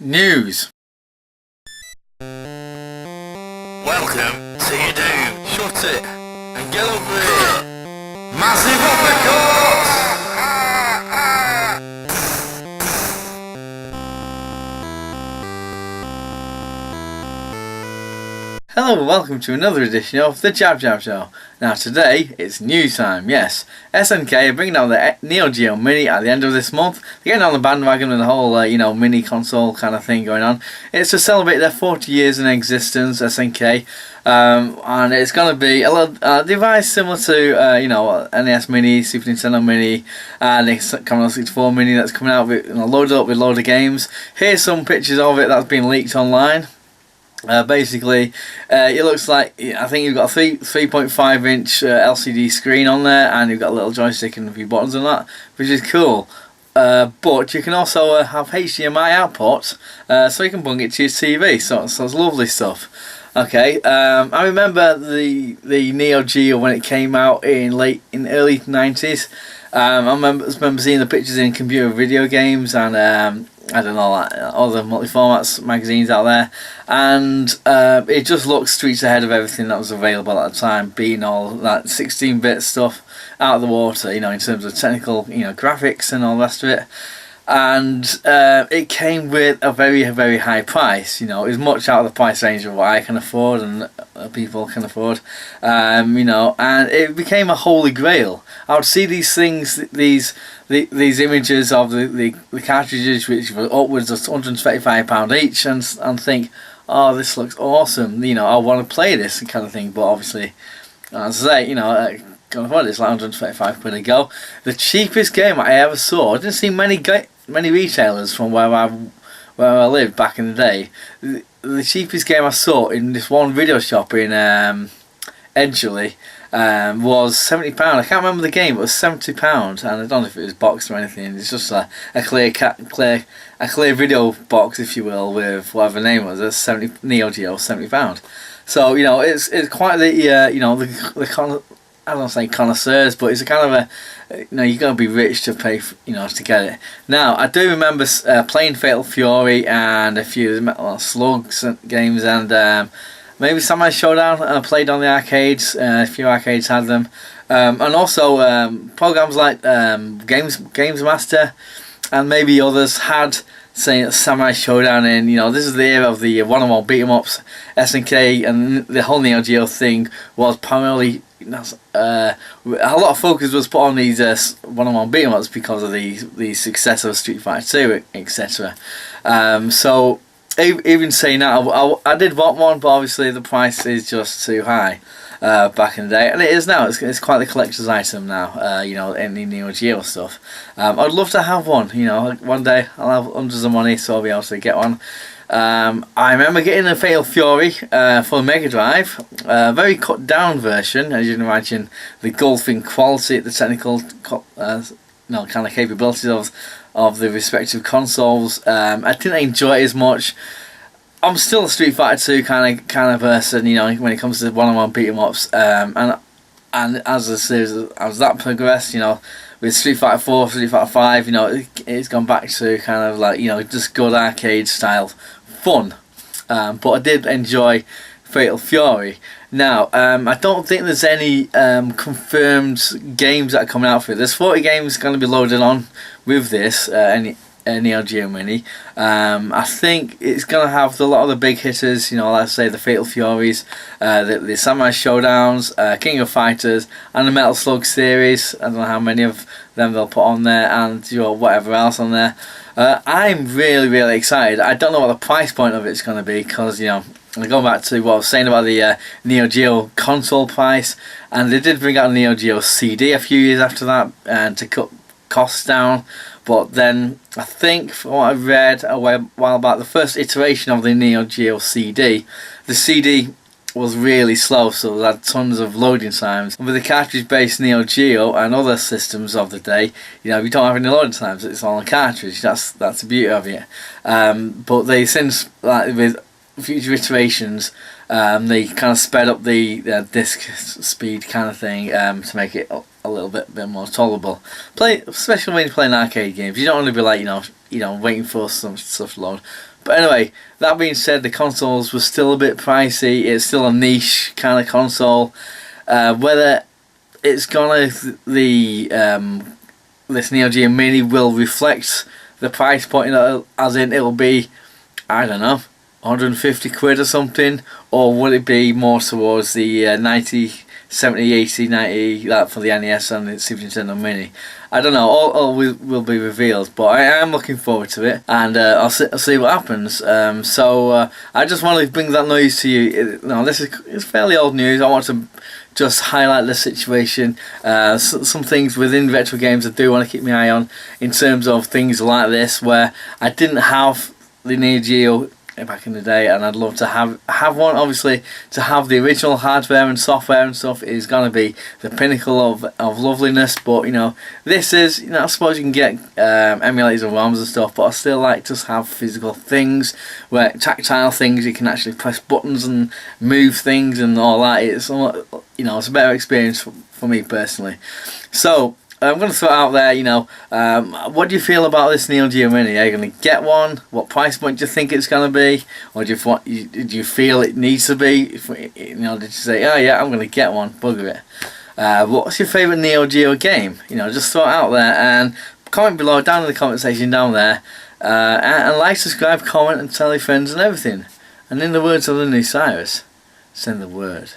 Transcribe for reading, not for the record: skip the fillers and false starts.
News. Welcome to your doom. Shut it and get over here. Massive uppercuts! Hello and welcome to another edition of the Jab Jab Show. Now today it's news time, yes. SNK are bringing out the Neo Geo Mini at the end of this month. They're getting on the bandwagon with the whole mini console kind of thing going on. It's to celebrate their 40 years in existence, SNK. And it's going to be a device similar to NES Mini, Super Nintendo Mini, and the Commodore 64 Mini that's coming out with, loaded up with a load of games. Here's some pictures of it that's been leaked online. Basically, it looks like, I think you've got a 3.5 inch LCD screen on there, and you've got a little joystick and a few buttons on that, which is cool. But you can also have HDMI outputs, so you can bung it to your TV. So it's lovely stuff. Okay, I remember the Neo Geo when it came out in early 90s. I remember seeing the pictures in computer video games and I don't know, all the multi-formats magazines out there, and it just looks streets ahead of everything that was available at the time, being all that 16-bit stuff out of the water, in terms of technical, graphics and all the rest of it. And it came with a very, very high price. It was much out of the price range of what I can afford and people can afford. And it became a holy grail. I would see these things, these images of the cartridges, which were upwards of £125 each, and think, oh, this looks awesome. I want to play this kind of thing. But obviously, as I say, can't afford it. It's like £125 a go. The cheapest game I ever saw. I didn't see many retailers from where I lived back in the day. The cheapest game I saw in this one video shop in Edgeley was £70. I can't remember the game, but it was £70, and I don't know if it was boxed or anything. It's just a clear video box, if you will, with whatever the name was. It's Neo Geo, £70. So it's quite the I don't say connoisseurs, but it's a kind of you got to be rich to pay to get it. Now I do remember playing Fatal Fury and a few Slugs games, and maybe Samurai Showdown I played on the arcades. A few arcades had them, and also programs like Games Master and maybe others had saying Samurai Showdown, and this is the era of the one-on-one beat-em-ups. SNK and the whole Neo Geo thing was primarily a lot of focus was put on these one-on-one beat-em-ups because of the success of Street Fighter 2, etc. So even saying that, I did want one, but obviously the price is just too high back in the day, and it is now. It's quite the collector's item now. In the Neo Geo stuff. I'd love to have one. One day I'll have hundreds of money, so I'll be able to get one. I remember getting a Fatal Fury for the Mega Drive, a very cut down version, as you can imagine, the golfing quality, the technical kind of capabilities of the respective consoles. I didn't enjoy it as much. I'm still a Street Fighter 2 kind of person, when it comes to one-on-one beat 'em ups, and as the series as that progressed, with Street Fighter 4, Street Fighter 5, it's gone back to kind of like just good arcade style fun. But I did enjoy Fatal Fury. Now, I don't think there's any confirmed games that are coming out for it. There's 40 games going to be loaded on with this Neo Geo Mini. I think it's going to have a lot of the big hitters, let's say the Fatal Furies, the Samurai Showdowns, King of Fighters, and the Metal Slug series. I don't know how many of them they'll put on there, and whatever else on there. I'm really, really excited. I don't know what the price point of it's going to be, because I go back to what I was saying about the Neo Geo console price, and they did bring out a Neo Geo CD a few years after that, and to cut costs down. But then I think, from what I've read a while back, the first iteration of the Neo Geo CD, the CD was really slow, so it had tons of loading times. And with the cartridge-based Neo Geo and other systems of the day, you don't have any loading times. It's all on cartridge. That's the beauty of it. But they since, with future iterations, they kind of sped up the disc speed kind of thing to make it a little bit more tolerable. Especially when you're playing arcade games, you don't want to be like waiting for some stuff to load. But anyway, that being said, the consoles were still a bit pricey. It's still a niche kind of console. Whether it's gonna this Neo Geo Mini will reflect the price point, as in it'll be, I don't know, 150 quid or something, or will it be more towards the 90, 70, 80, 90 that for the NES and the Super Nintendo Mini? I don't know, all will be revealed, but I am looking forward to it, and I'll see what happens. So I just want to bring that news to you. This is fairly old news. I want to just highlight the situation. Some things within retro games I do want to keep my eye on, in terms of things like this, where I didn't have the Neo Geo back in the day, and I'd love to have one. Obviously, to have the original hardware and software and stuff is gonna be the pinnacle of loveliness. But this is, I suppose you can get emulators and ROMs and stuff, but I still like to have physical things, where tactile things, you can actually press buttons and move things and all that. It's it's a better experience for me personally. So I'm going to throw it out there, what do you feel about this Neo Geo Mini? Are you going to get one? What price point do you think it's going to be? Or do you feel it needs to be? Did you say, oh yeah, I'm going to get one, bugger it. What's your favourite Neo Geo game? Just throw it out there and comment below, down in the comment section down there. And like, subscribe, comment and tell your friends and everything. And in the words of the new Cyrus, send the word.